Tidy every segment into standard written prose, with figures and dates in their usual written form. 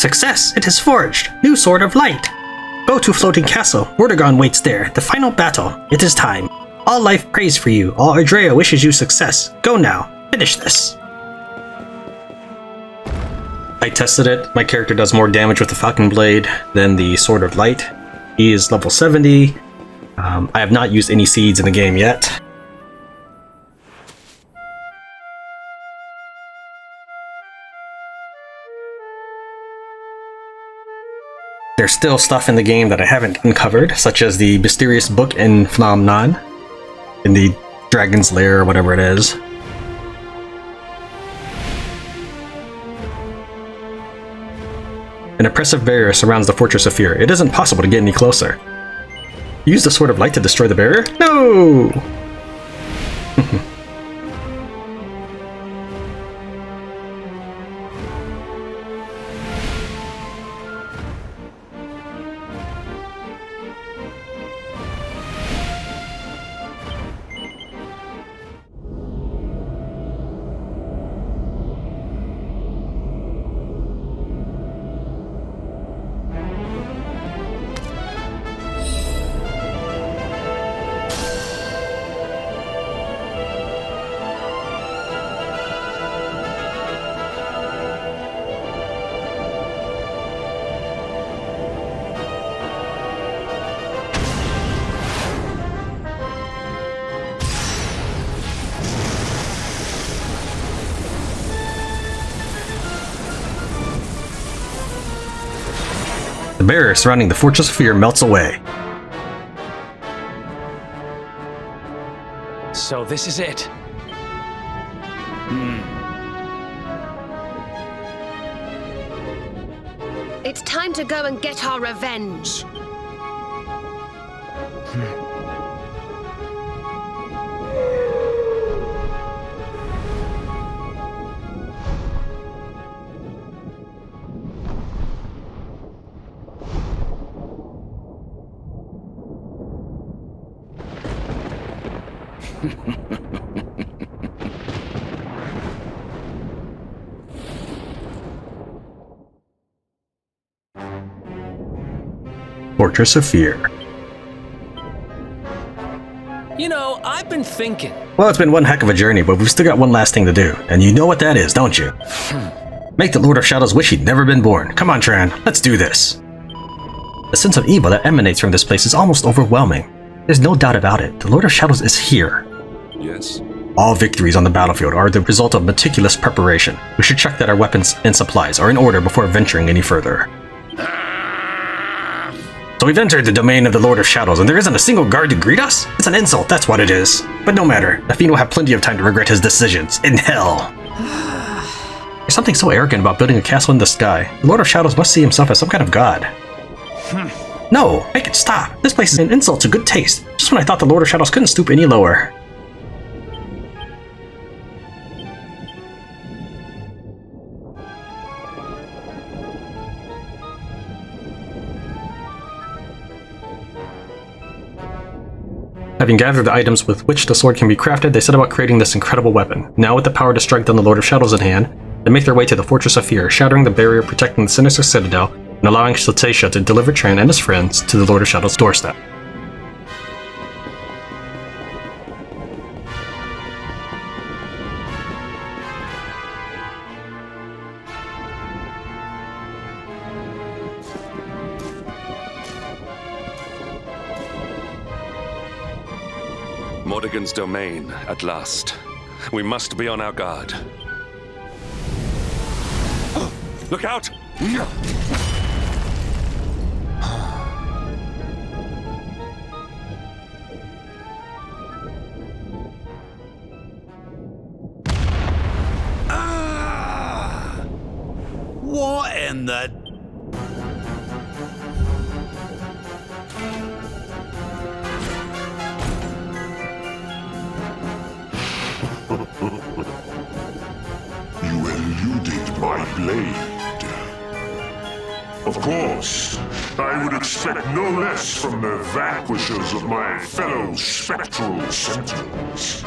Success! It is forged! New Sword of Light! Go to Floating Castle. Vortigern waits there. The final battle. It is time. All life prays for you. All Erdrea wishes you success. Go now. Finish this. I tested it. My character does more damage with the Falcon Blade than the Sword of Light. He is level 70. I have not used any seeds in the game yet. There's still stuff in the game that I haven't uncovered, such as the mysterious book in Phenomenon, in the Dragon's Lair or whatever it is. An oppressive barrier surrounds the Fortress of Fear. It isn't possible to get any closer. Use the Sword of Light to destroy the barrier? No! The barrier surrounding the Fortress of Fear melts away. So this is it. It's time to go and get our revenge. Fortress of Fear. You know, I've been thinking. Well, it's been one heck of a journey, but we've still got one last thing to do. And you know what that is, don't you? Make the Lord of Shadows wish he'd never been born. Come on, Tran, let's do this. The sense of evil that emanates from this place is almost overwhelming. There's no doubt about it. The Lord of Shadows is here. Yes? All victories on the battlefield are the result of meticulous preparation. We should check that our weapons and supplies are in order before venturing any further. So we've entered the domain of the Lord of Shadows, and there isn't a single guard to greet us? It's an insult, that's what it is. But no matter, the Fiend will have plenty of time to regret his decisions. In hell! There's something so arrogant about building a castle in the sky. The Lord of Shadows must see himself as some kind of god. No! Make it stop! This place is an insult to good taste. Just when I thought the Lord of Shadows couldn't stoop any lower. Having gathered the items with which the sword can be crafted, they set about creating this incredible weapon. Now with the power to strike down the Lord of Shadows in hand, they make their way to the Fortress of Fear, shattering the barrier protecting the sinister citadel, and allowing Cetacea to deliver Tran and his friends to the Lord of Shadows' doorstep. Mordegon's domain, at last. We must be on our guard. Look out! What in the... You eluded my blade. Of course, I would expect no less from the vanquishers of my fellow spectral sentinels.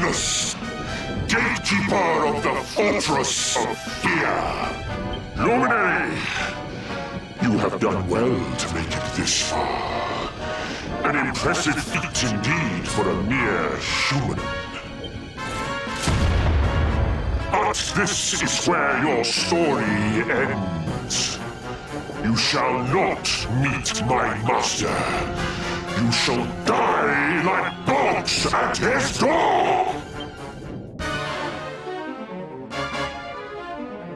Benedictus, gatekeeper of the Fortress of Fear. Luminary, you have done well to make it this far. An impressive feat indeed for a mere human. But this is where your story ends. You shall not meet my master. You shall die like dogs at his door!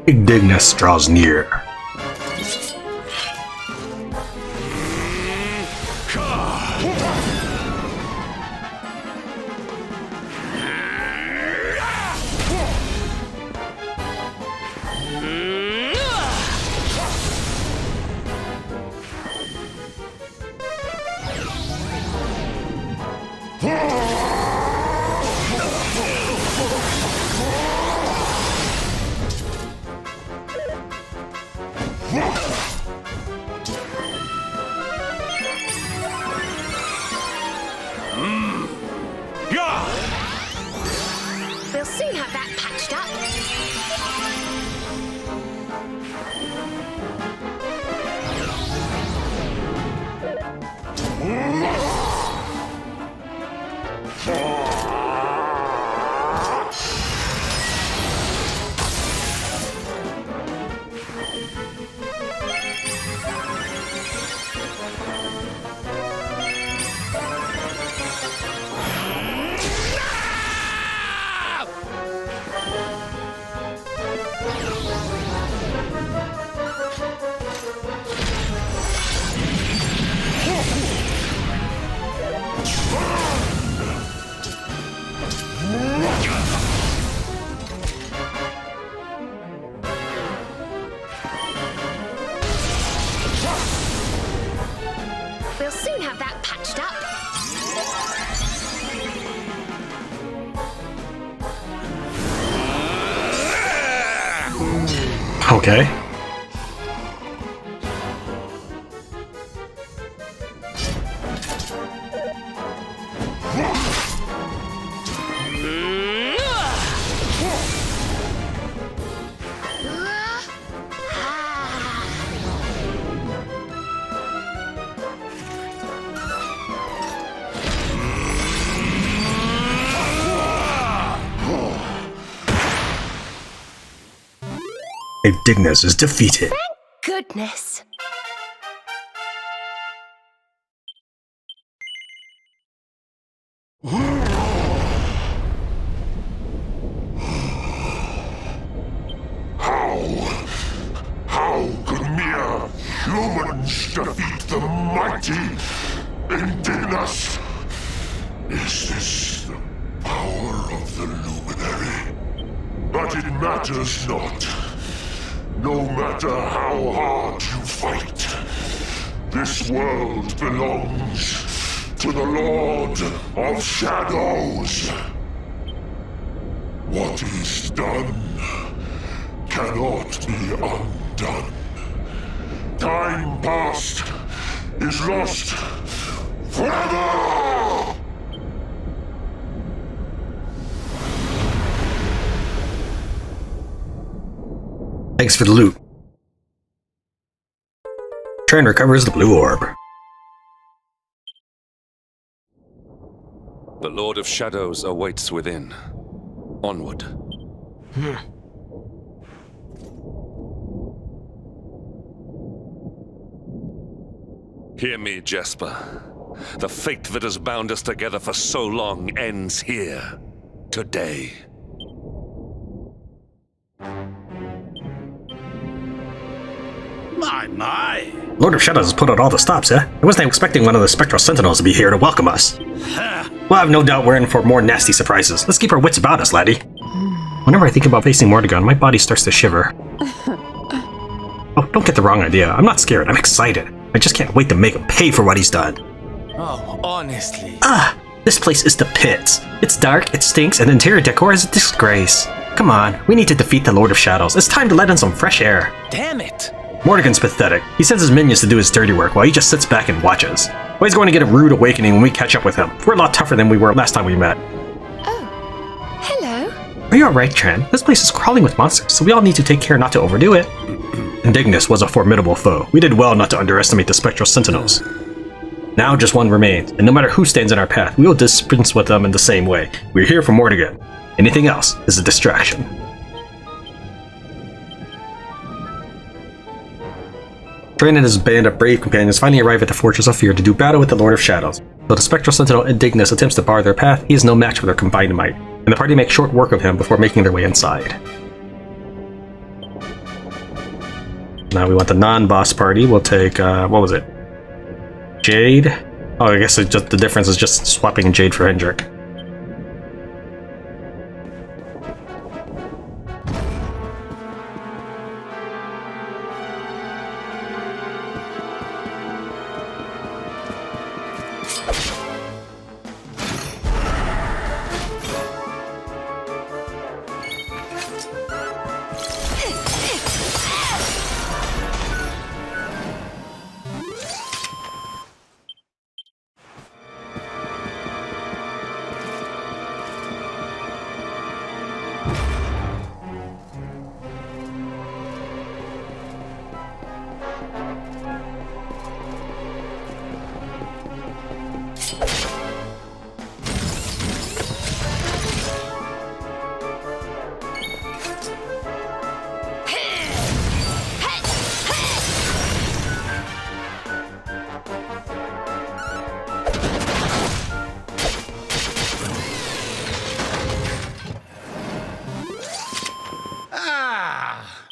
Yggdrasil draws near. We'll soon have that patched up. We'll soon have that patched up. Okay. Yggdrasil is defeated. Goodness. How could mere humans defeat the mighty Benedictus? Is this the power of the Luminary? But it matters not. No matter how hard you fight, this world belongs to the Lord of Shadows. What is done cannot be undone. Time past is lost forever! Thanks for the loot. Tran recovers the blue orb. The Lord of Shadows awaits within. Onward. Hear me, Jasper. The fate that has bound us together for so long ends here. Today. My! Lord of Shadows has put out all the stops, eh? I wasn't expecting one of the Spectral Sentinels to be here to welcome us. Well, I have no doubt we're in for more nasty surprises. Let's keep our wits about us, laddie. Whenever I think about facing Mordegon, my body starts to shiver. Oh, don't get the wrong idea. I'm not scared. I'm excited. I just can't wait to make him pay for what he's done. Oh, honestly. This place is the pits. It's dark, it stinks, and the interior decor is a disgrace. Come on, we need to defeat the Lord of Shadows. It's time to let in some fresh air. Damn it. Mordegon's pathetic. He sends his minions to do his dirty work while he just sits back and watches. Well, he's going to get a rude awakening when we catch up with him. We're a lot tougher than we were last time we met. Are you alright, Tran? This place is crawling with monsters, so we all need to take care not to overdo it. Benedictus was a formidable foe. We did well not to underestimate the spectral sentinels. Now just one remains, and no matter who stands in our path, we will dispense with them in the same way. We're here for Mortigan. Anything else is a distraction. Tran and his band of brave companions finally arrive at the Fortress of Fear to do battle with the Lord of Shadows. Though the spectral sentinel Benedictus attempts to bar their path, he is no match for their combined might, and the party makes short work of him before making their way inside. Now we want the non-boss party. We'll take, what was it? Jade? Oh, I guess it's just the difference is just swapping Jade for Hendrik.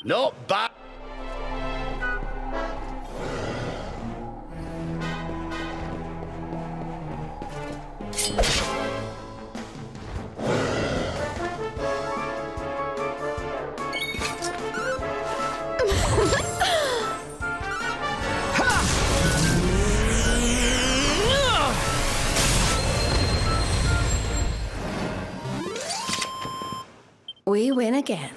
Not bad. We win again.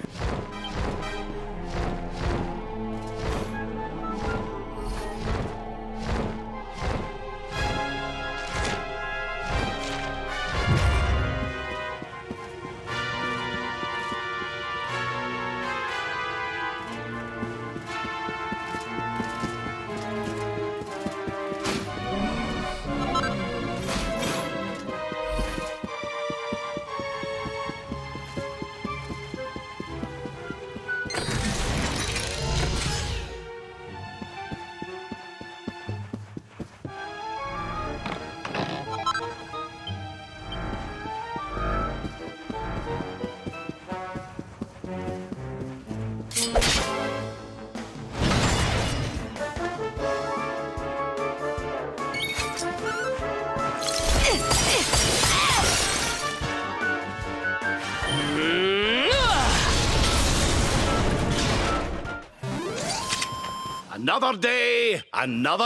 Another day, another...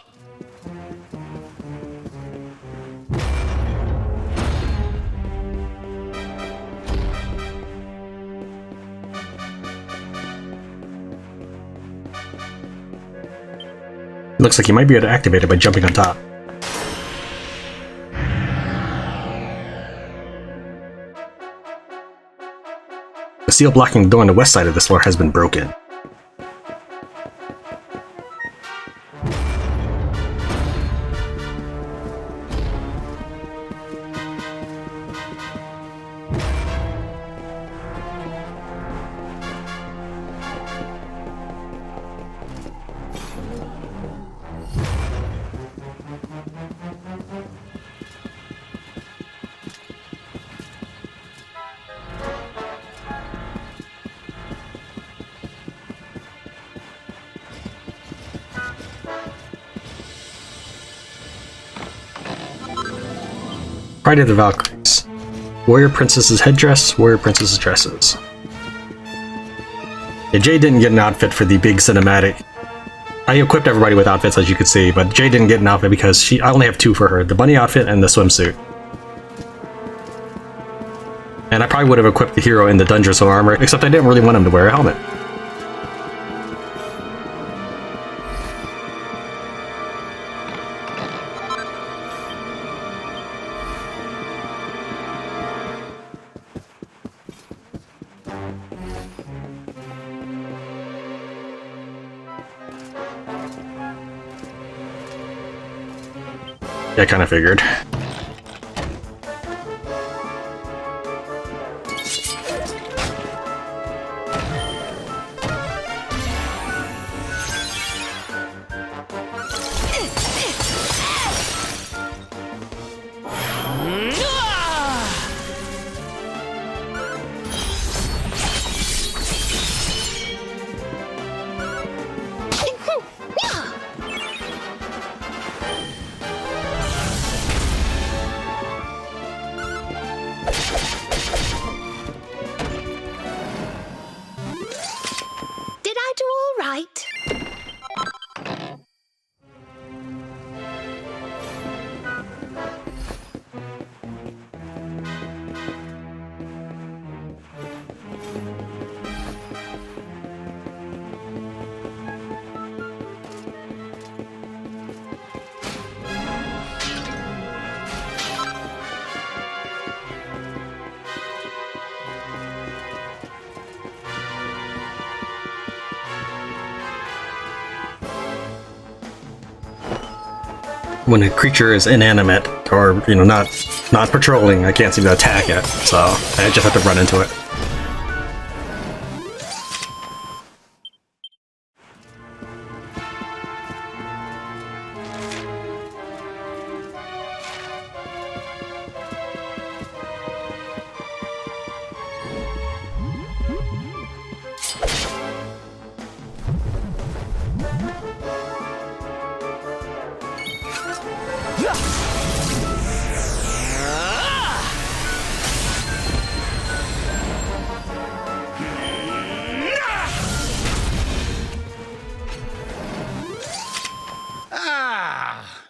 Looks like you might be able to activate it by jumping on top. The seal blocking the door on the west side of this floor has been broken. Pride of the Valkyries. Warrior Princess's headdress, Warrior Princess's dresses. Yeah, Jay didn't get an outfit for the big cinematic. I equipped everybody with outfits, as you could see, but Jay didn't get an outfit because I only have two for her, the bunny outfit and the swimsuit. And I probably would have equipped the hero in the Dungeons of armor, except I didn't really want him to wear a helmet. Yeah, I kind of figured. Did I do all right? When a creature is inanimate or, you know, not patrolling, I can't seem to attack it, so I just have to run into it.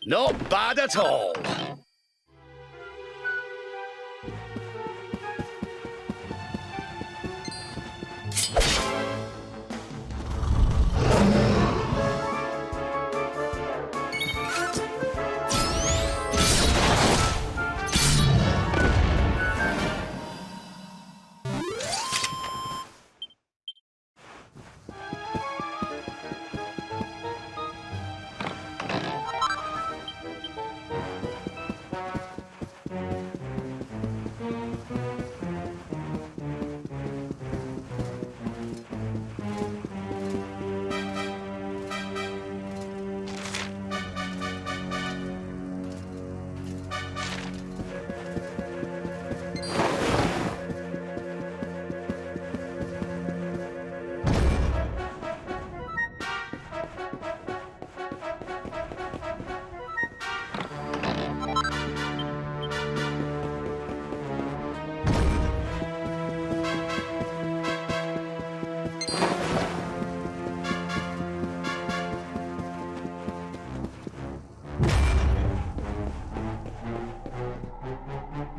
Not bad at all.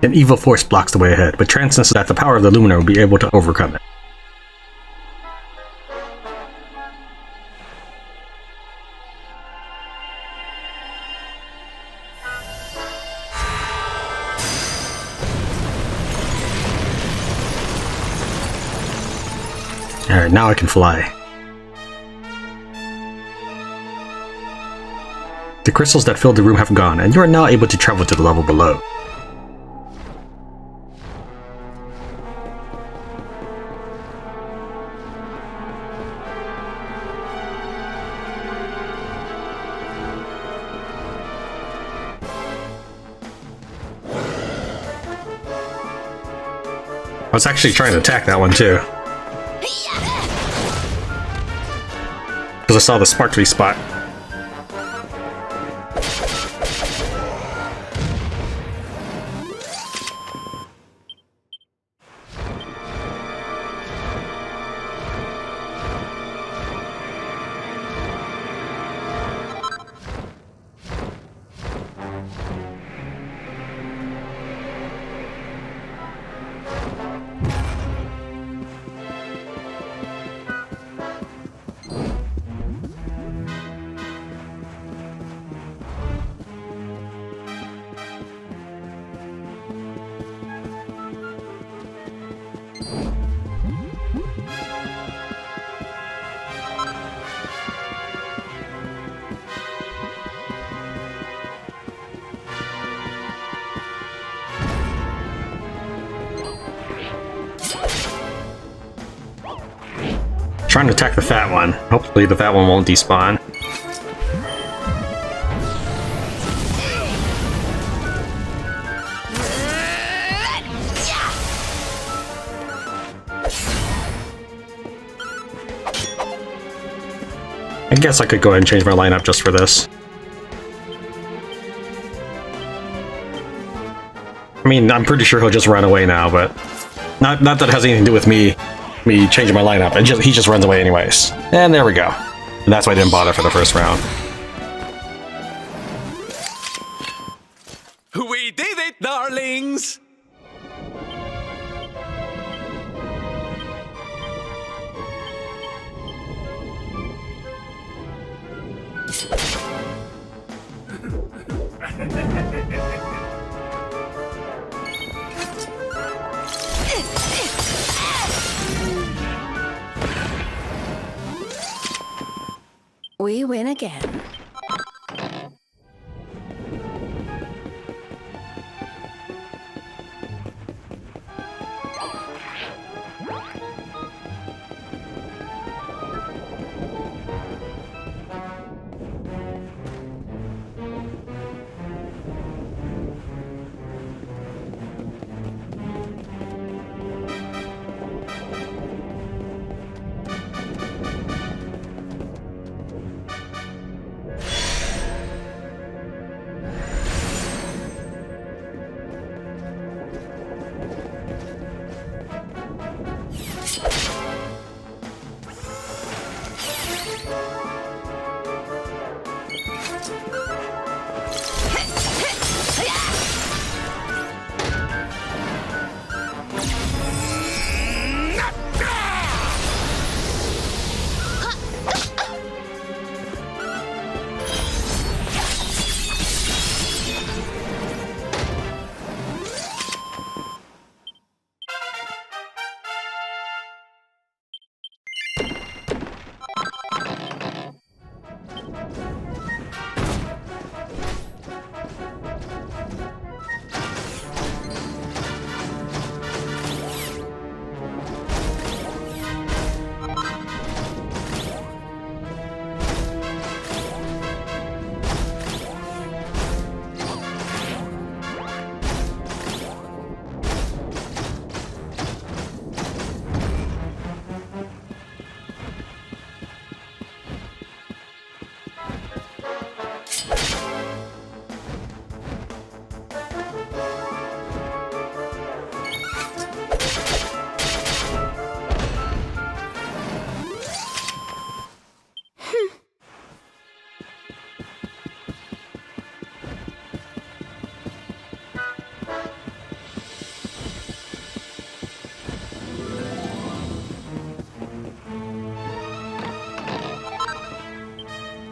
An evil force blocks the way ahead, but Tran senses that the power of the Luminary will be able to overcome it. Alright, now I can fly. The crystals that filled the room have gone, and you are now able to travel to the level below. I was actually trying to attack that one too. Because I saw the sparkly spot. Trying to attack the fat one. Hopefully the fat one won't despawn. I guess I could go ahead and change my lineup just for this. I mean, I'm pretty sure he'll just run away now, but not that it has anything to do with me changing my lineup. He just runs away anyways. And there we go. And that's why I didn't bother for the first round. We did it, darlings! We win again.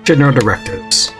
General directives.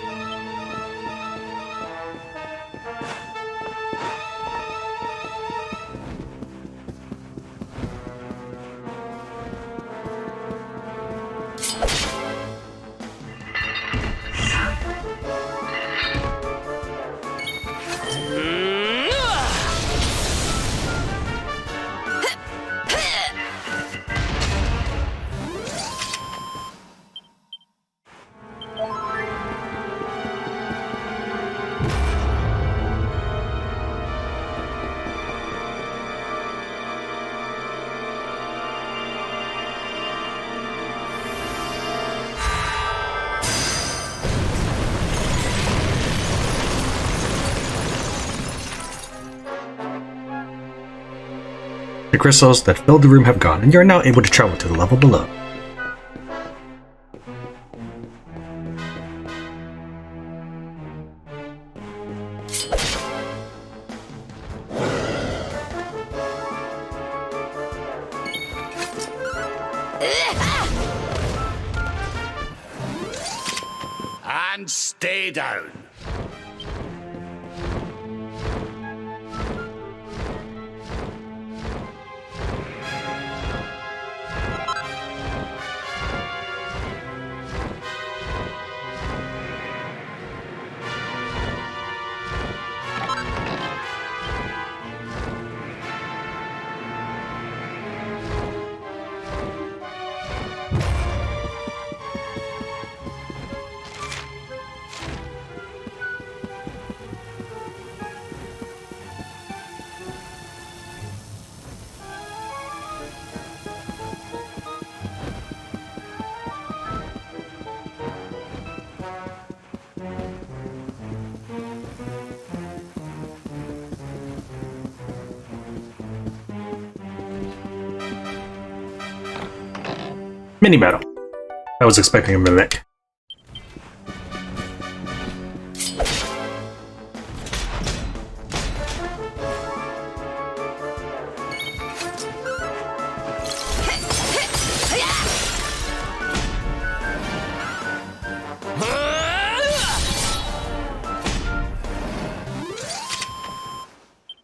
The crystals that filled the room have gone, and you are now able to travel to the level below. And stay down. Mini battle. I was expecting a mimic.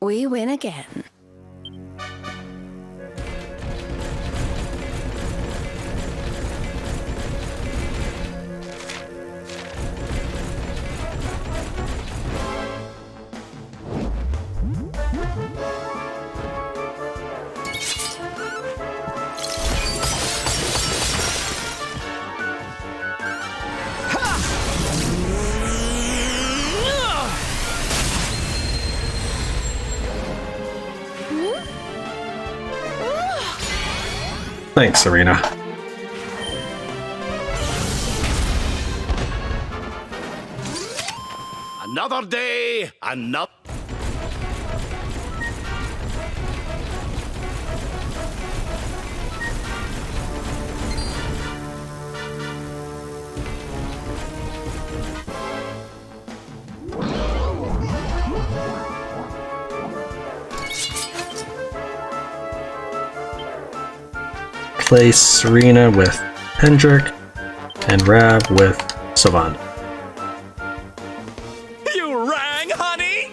We win again. Thanks, Serena. Another day, another. Place Serena with Hendrik and Rav with Savannah. You rang, honey?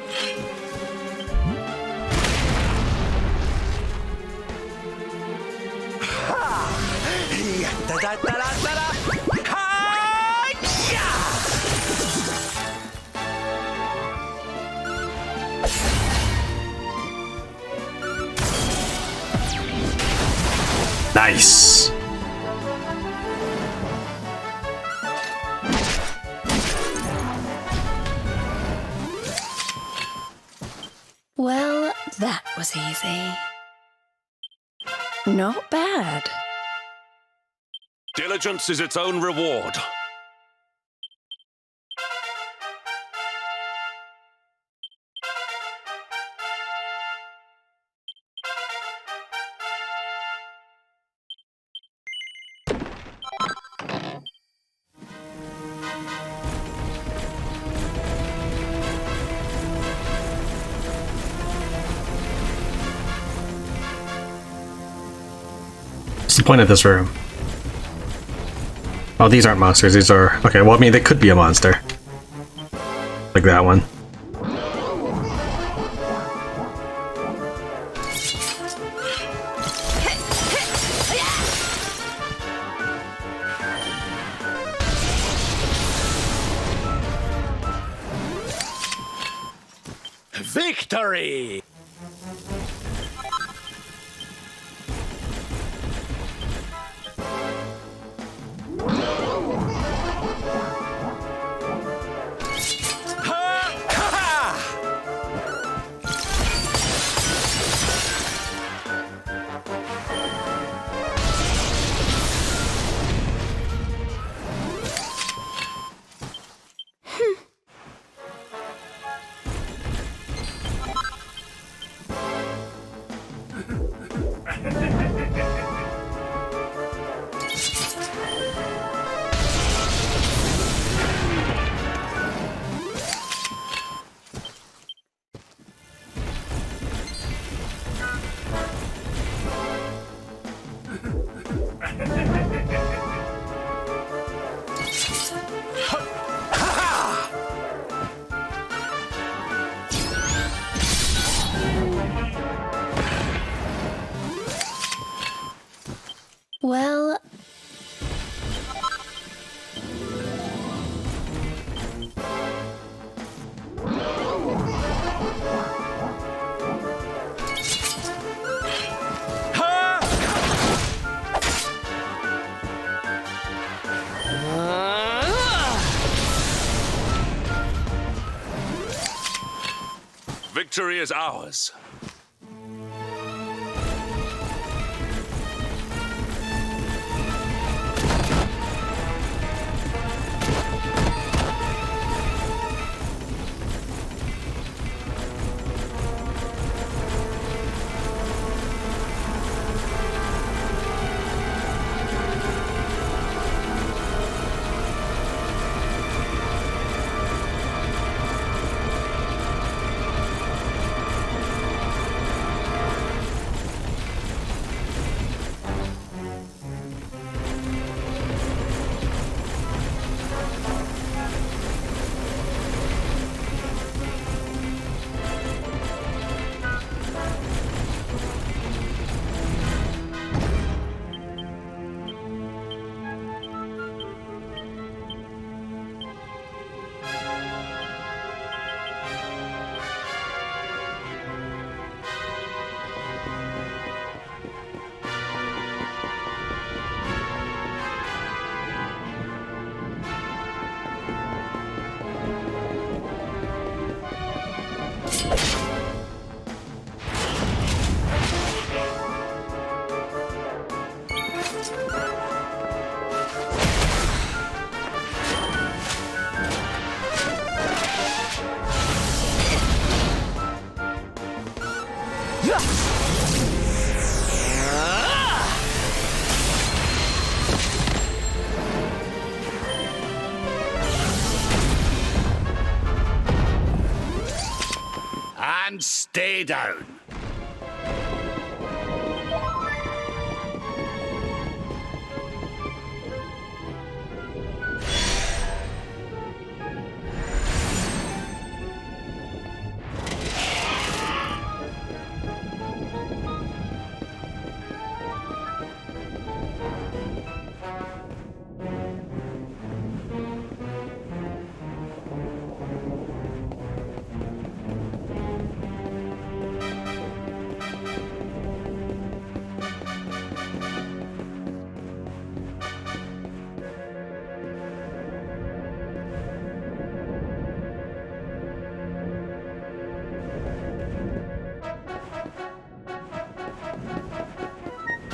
Nice. Well, that was easy. Not bad. Diligence is its own reward. What's the point of this room? Oh, these aren't monsters. These are... Okay, well, I mean, they could be a monster. Like that one. Victory! Well, Victory is ours. and stay down.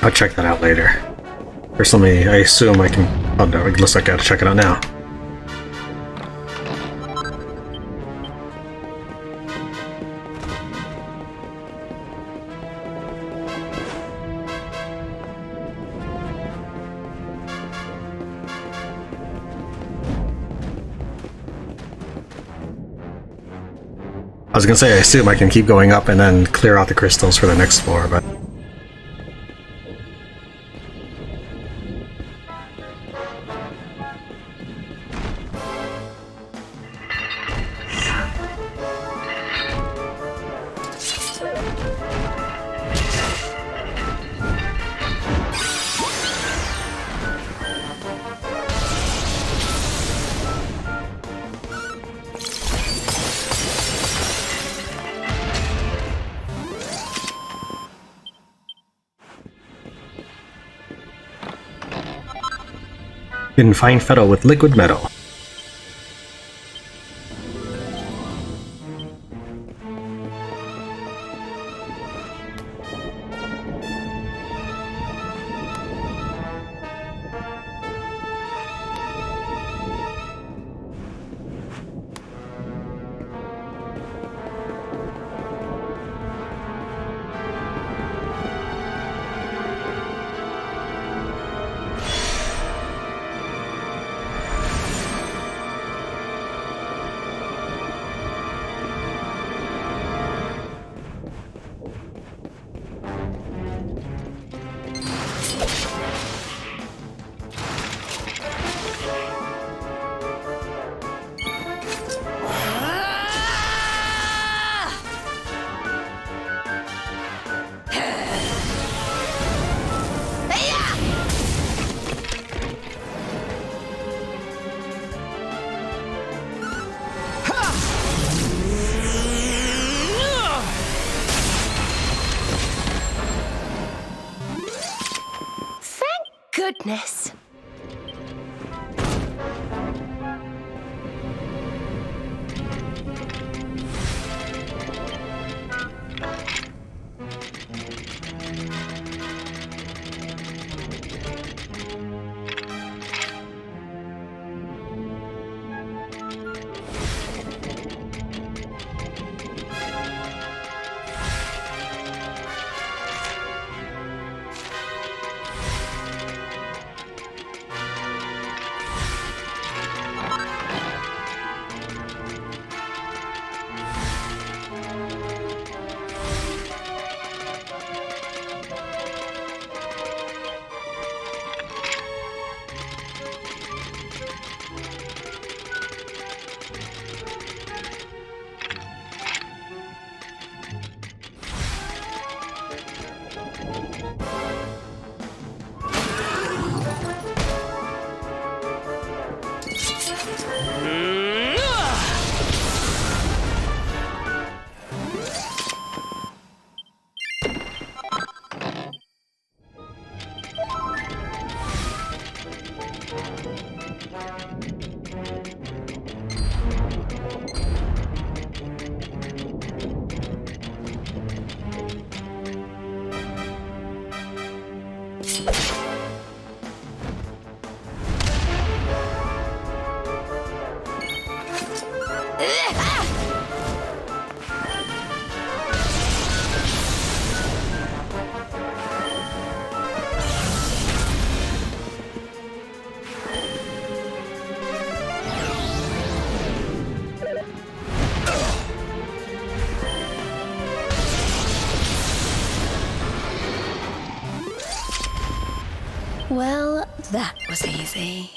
I'll check that out later. First, I assume I can. Oh no, it looks like I gotta check it out now. I was gonna say, I assume I can keep going up and then clear out the crystals for the next floor, but. Can find fetal with liquid metal. Goodness. Well, that was easy.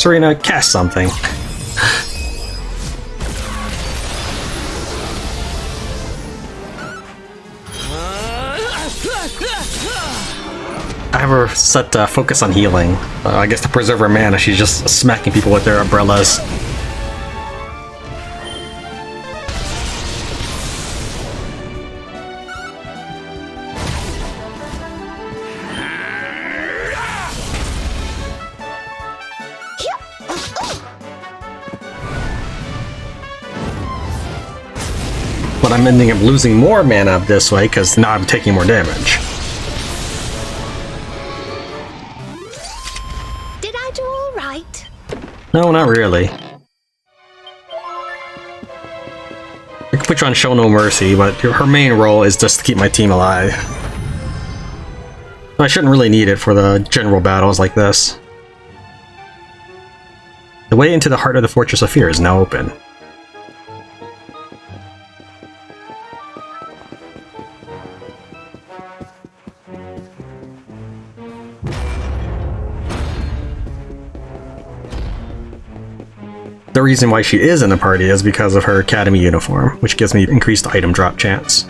Serena, cast something. I have her set focus on healing. I guess to preserve her mana, she's just smacking people with their umbrellas. But I'm ending up losing more mana this way because now I'm taking more damage. Did I do all right? No, not really. I could put you on Show No Mercy, but her main role is just to keep my team alive. I shouldn't really need it for the general battles like this. The way into the heart of the Fortress of Fear is now open. The reason why she is in the party is because of her academy uniform, which gives me increased item drop chance.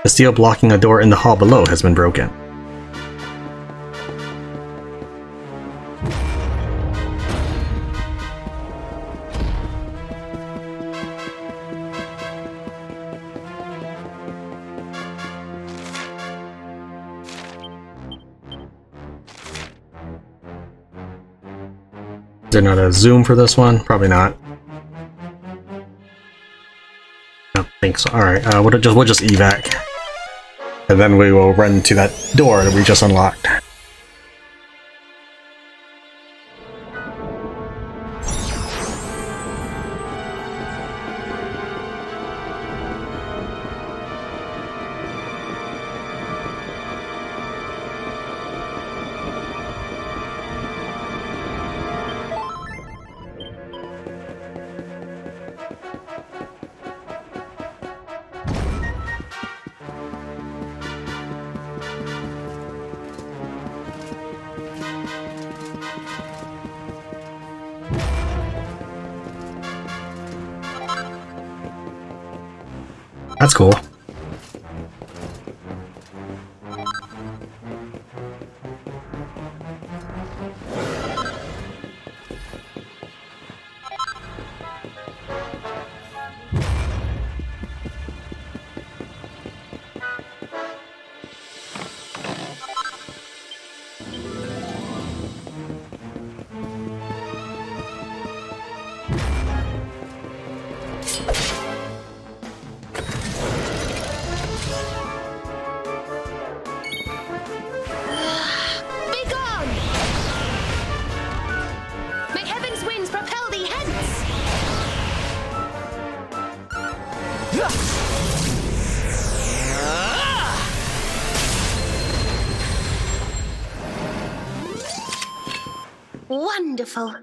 The steel blocking a door in the hall below has been broken. Is there not a zoom for this one? Probably not. I don't think so. Alright, we'll just evac. And then we will run to that door that we just unlocked. That's cool. Wonderful.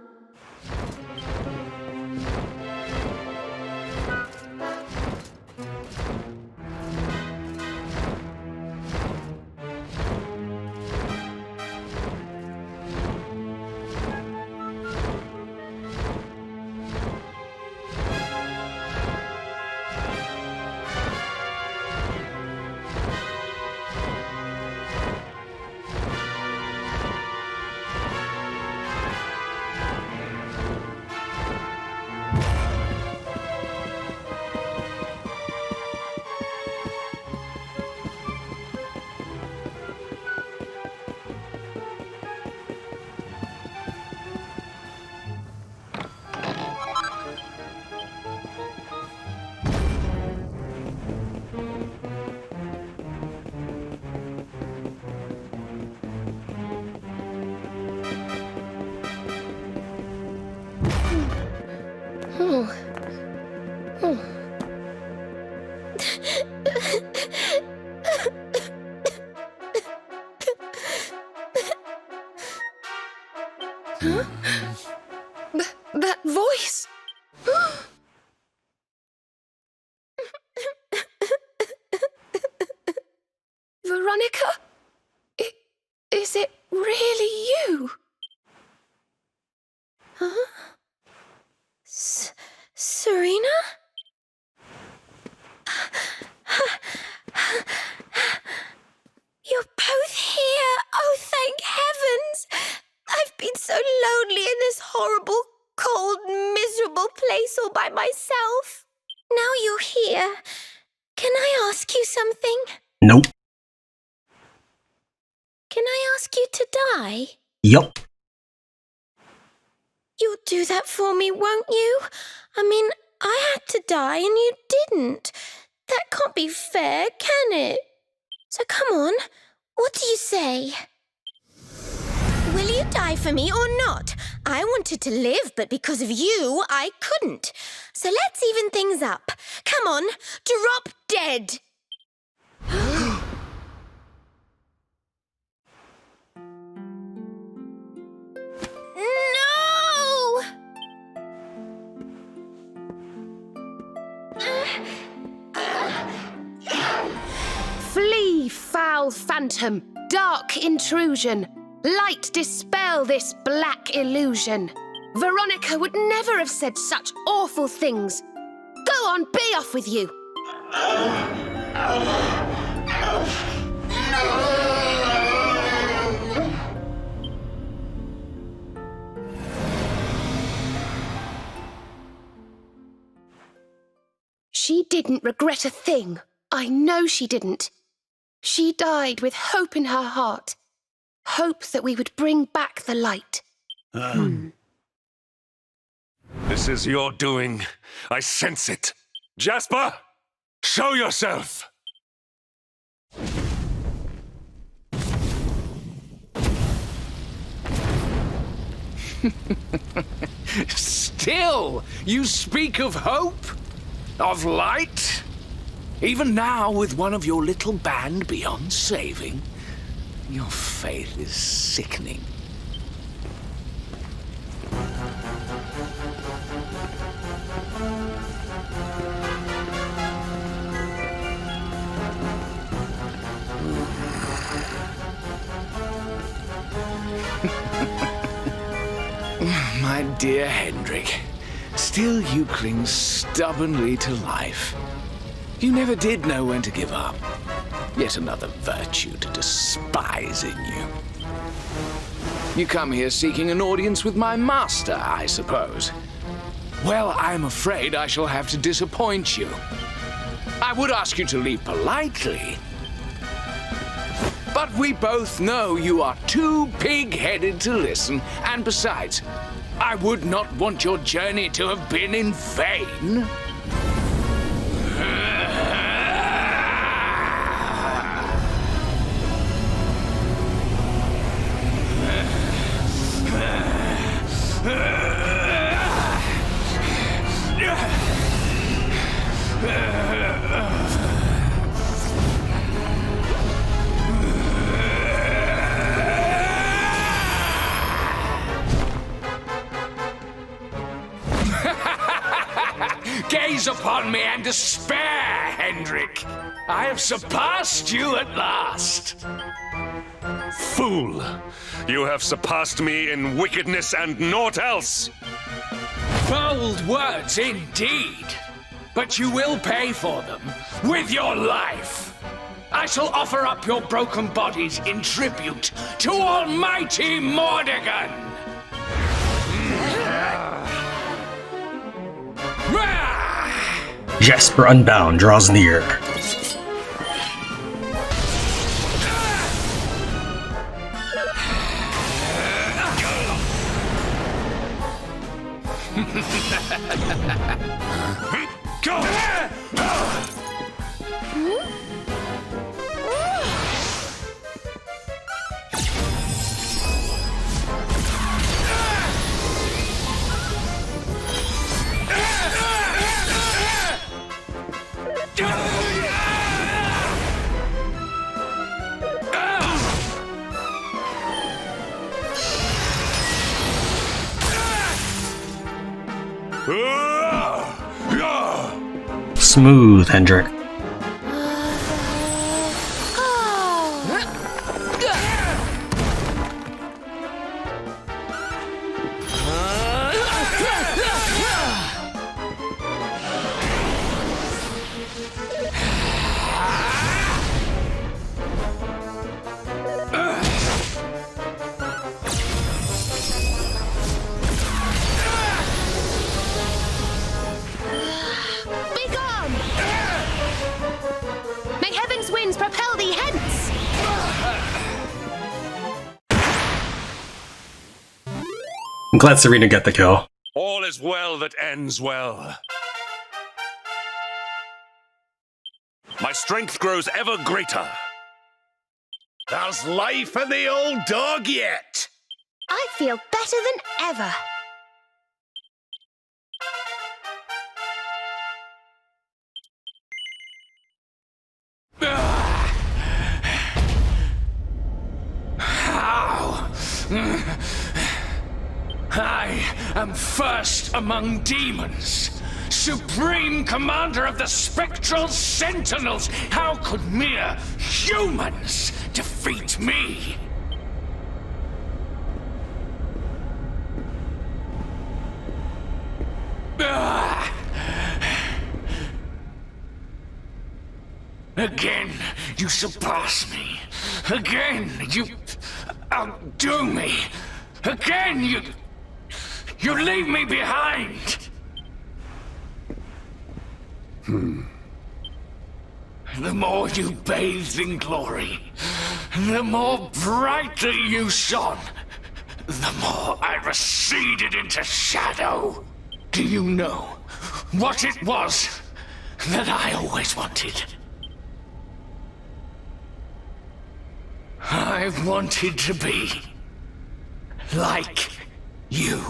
That voice! Veronica? Is it really you? Huh? Serena? You're both here! Oh, thank heavens! I've been so lonely in this horrible, cold, miserable place all by myself. Now you're here. Can I ask you something? Nope. Can I ask you to die? Yup. You'll do that for me, won't you? I mean, I had to die and you didn't. That can't be fair, can it? So come on, what do you say? Will you die for me or not? I wanted to live, but because of you, I couldn't. So let's even things up. Come on, drop dead. No! Flee, foul phantom! Dark intrusion! Light dispel this black illusion! Veronica would never have said such awful things! Go on, be off with you! She didn't regret a thing. I know she didn't. She died with hope in her heart. Hope that we would bring back the light. This is your doing. I sense it. Jasper, show yourself! Still, you speak of hope? Of light? Even now, with one of your little band beyond saving, your faith is sickening. My dear Hendrik, still you cling stubbornly to life. You never did know when to give up. Yet another virtue to despise in you. You come here seeking an audience with my master, I suppose. Well, I'm afraid I shall have to disappoint you. I would ask you to leave politely, but we both know you are too pig-headed to listen, and besides, I would not want your journey to have been in vain. Gaze upon me and despair, Hendrik. I have surpassed you at last. Fool! You have surpassed me in wickedness and naught else! Bold words indeed, but you will pay for them with your life. I shall offer up your broken bodies in tribute to Almighty Mordegon. Jasper Unbound draws near. Smooth, Hendrik. Propel thee hence! I'm glad Serena got the kill. All is well that ends well. My strength grows ever greater. How's life in the old dog yet? I feel better than ever. I am first among demons, supreme commander of the spectral sentinels. How could mere humans defeat me? Again, you surpass me. Again, you outdo me. Again, you leave me behind. The more you bathed in glory, the more brightly you shone, the more I receded into shadow. Do you know what it was that I always wanted? I wanted to be like you.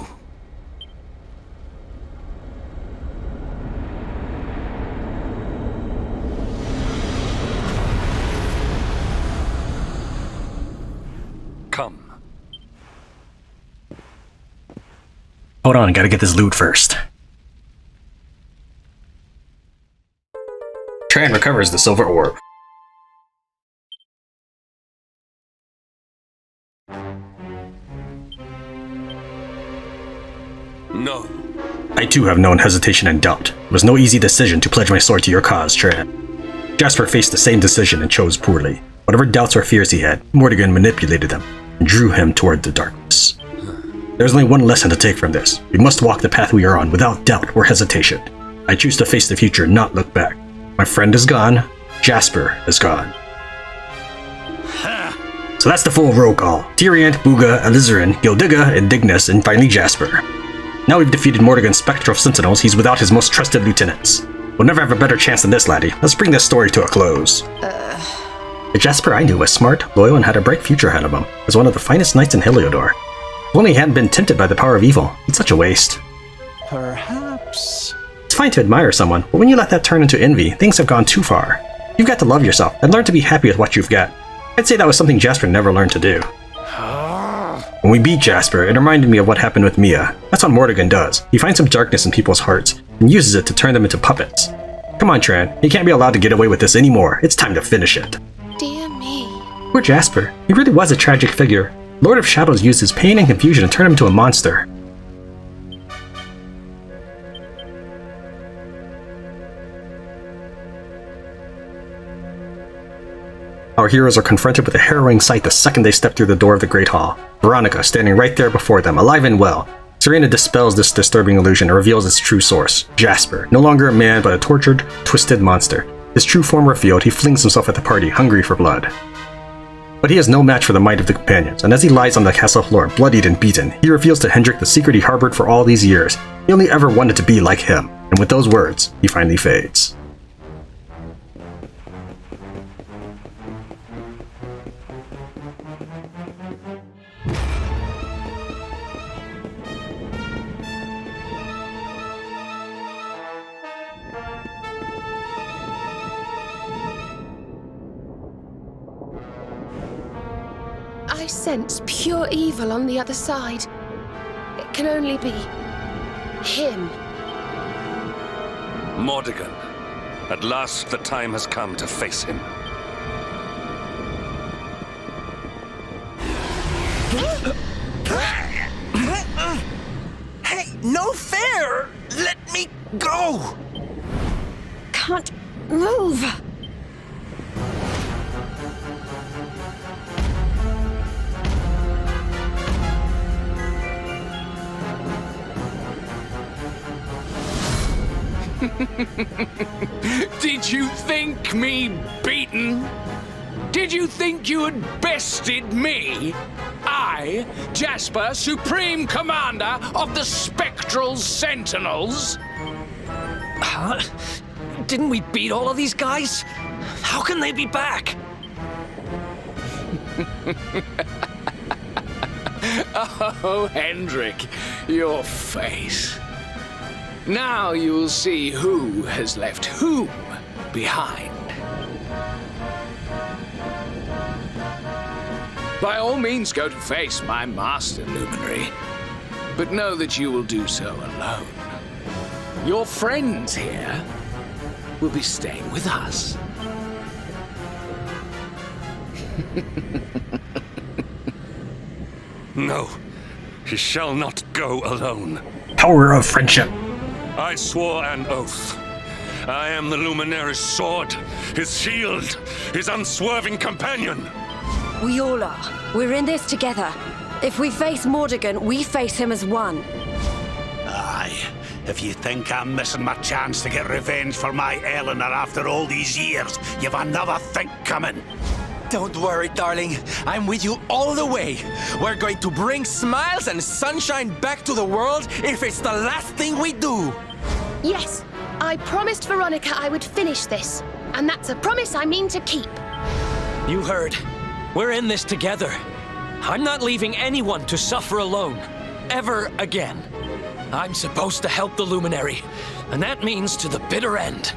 Come. Hold on, gotta get this loot first. Tran recovers the silver orb. No. I too have known hesitation and doubt. It was no easy decision to pledge my sword to your cause, Tran. Jasper faced the same decision and chose poorly. Whatever doubts or fears he had, Mordegon manipulated them and drew him toward the darkness. There's only one lesson to take from this. We must walk the path we are on without doubt or hesitation. I choose to face the future, not look back. My friend is gone. Jasper is gone. So that's the full roll call. Tyriant, Booga, Alizarin, Gildiga, Indignus, and finally Jasper. Now we've defeated Mordegon's spectral sentinels, he's without his most trusted lieutenants. We'll never have a better chance than this, laddie. Let's bring this story to a close. The Jasper I knew was smart, loyal, and had a bright future ahead of him. He was one of the finest knights in Heliodor. If only he hadn't been tempted by the power of evil. It's such a waste. Perhaps. It's fine to admire someone, but when you let that turn into envy, things have gone too far. You've got to love yourself and learn to be happy with what you've got. I'd say that was something Jasper never learned to do. When we beat Jasper, it reminded me of what happened with Mia. That's what Mordegon does. He finds some darkness in people's hearts and uses it to turn them into puppets. Come on, Tran. He can't be allowed to get away with this anymore. It's time to finish it. Dear me. Poor Jasper. He really was a tragic figure. Lord of Shadows used his pain and confusion to turn him into a monster. Our heroes are confronted with a harrowing sight the second they step through the door of the Great Hall. Veronica standing right there before them, alive and well. Serena dispels this disturbing illusion and reveals its true source. Jasper, no longer a man but a tortured, twisted monster. His true form revealed, he flings himself at the party, hungry for blood. But he is no match for the might of the companions, and as he lies on the castle floor, bloodied and beaten, he reveals to Hendrik the secret he harbored for all these years. He only ever wanted to be like him, and with those words, he finally fades. I sense pure evil on the other side. It can only be him. Mordegon. At last the time has come to face him. Hey, no fair! Let me go! Can't move. Did you think me beaten? Did you think you had bested me? I, Jasper, Supreme Commander of the Spectral Sentinels? Huh? Didn't we beat all of these guys? How can they be back? Oh, Hendrik, your face. Now you'll see who has left whom behind. By all means, go to face my master, Luminary. But know that you will do so alone. Your friends here will be staying with us. No, he shall not go alone. Power of friendship. I swore an oath. I am the Luminary's sword, his shield, his unswerving companion. We all are. We're in this together. If we face Mordegon, we face him as one. Aye. If you think I'm missing my chance to get revenge for my Eleanor after all these years, you've another think coming. Don't worry, darling. I'm with you all the way. We're going to bring smiles and sunshine back to the world if it's the last thing we do. Yes, I promised Veronica I would finish this, and that's a promise I mean to keep. You heard. We're in this together. I'm not leaving anyone to suffer alone. Ever again. I'm supposed to help the Luminary, and that means to the bitter end.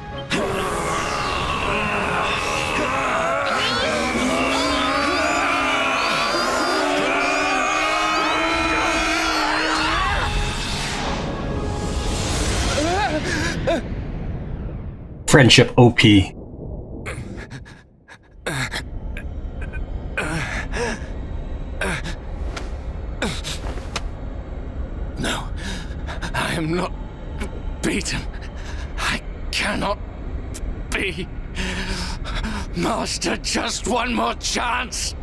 Friendship OP. No, I am not beaten. I cannot be. Master, just one more chance,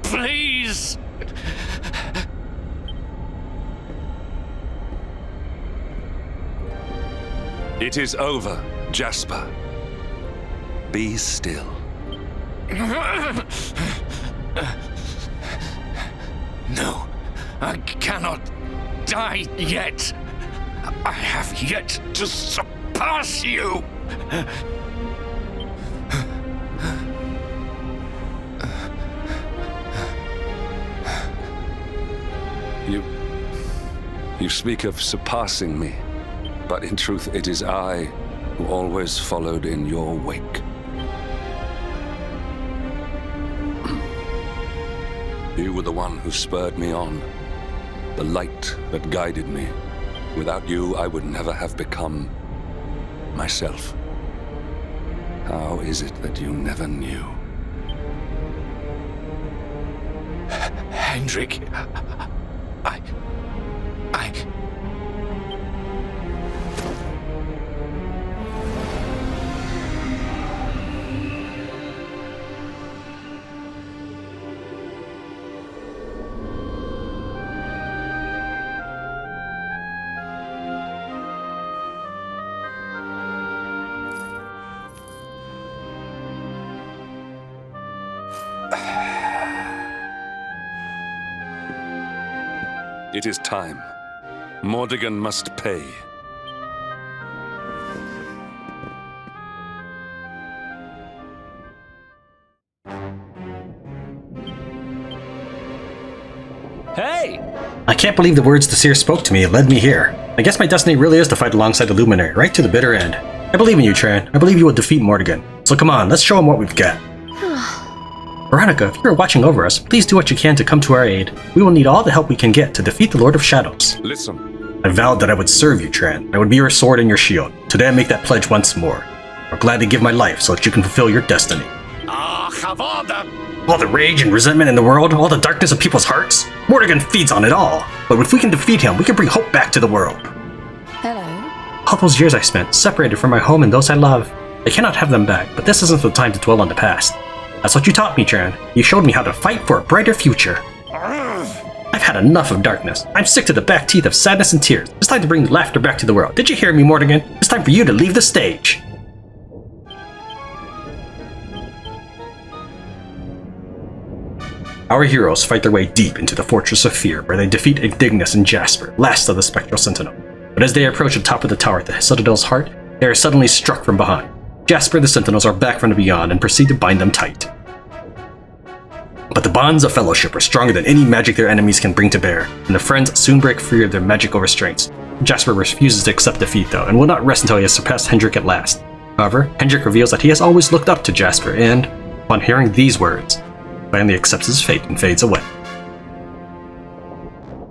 please. It is over, Jasper. Be still. No, I cannot die yet. I have yet to surpass you. You speak of surpassing me, but in truth it is I who always followed in your wake. You were the one who spurred me on, the light that guided me. Without you, I would never have become myself. How is it that you never knew? Hendrik, I... It is time. Mordegon must pay. Hey! I can't believe the words the seer spoke to me led me here. I guess my destiny really is to fight alongside the Luminary, right to the bitter end. I believe in you, Tran. I believe you will defeat Mordegon. So come on, let's show him what we've got. Veronica, if you are watching over us, please do what you can to come to our aid. We will need all the help we can get to defeat the Lord of Shadows. Listen. I vowed that I would serve you, Tran. I would be your sword and your shield. Today I make that pledge once more. I'll gladly give my life so that you can fulfill your destiny. Have All the rage and resentment in the world, all the darkness of people's hearts, Mordegon feeds on it all. But if we can defeat him, we can bring hope back to the world. Hello. All those years I spent, separated from my home and those I love. I cannot have them back, but this isn't the time to dwell on the past. That's what you taught me, Tran. You showed me how to fight for a brighter future. I've had enough of darkness. I'm sick to the back teeth of sadness and tears. It's time to bring laughter back to the world. Did you hear me, Mordegon? It's time for you to leave the stage. Our heroes fight their way deep into the Fortress of Fear, where they defeat Yggdrasil and Jasper, last of the Spectral Sentinel. But as they approach the top of the tower at the Citadel's heart, they are suddenly struck from behind. Jasper and the Sentinels are back from the beyond and proceed to bind them tight. But the bonds of fellowship are stronger than any magic their enemies can bring to bear, and the friends soon break free of their magical restraints. Jasper refuses to accept defeat though, and will not rest until he has surpassed Hendrik at last. However, Hendrik reveals that he has always looked up to Jasper and, upon hearing these words, finally accepts his fate and fades away.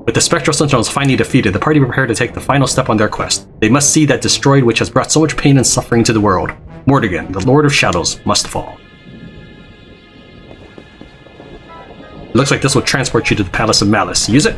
With the Spectral Sentinels finally defeated, the party prepare to take the final step on their quest. They must see that destroyed which has brought so much pain and suffering to the world. Mordegon, the Lord of Shadows, must fall. It looks like this will transport you to the Palace of Malice. Use it?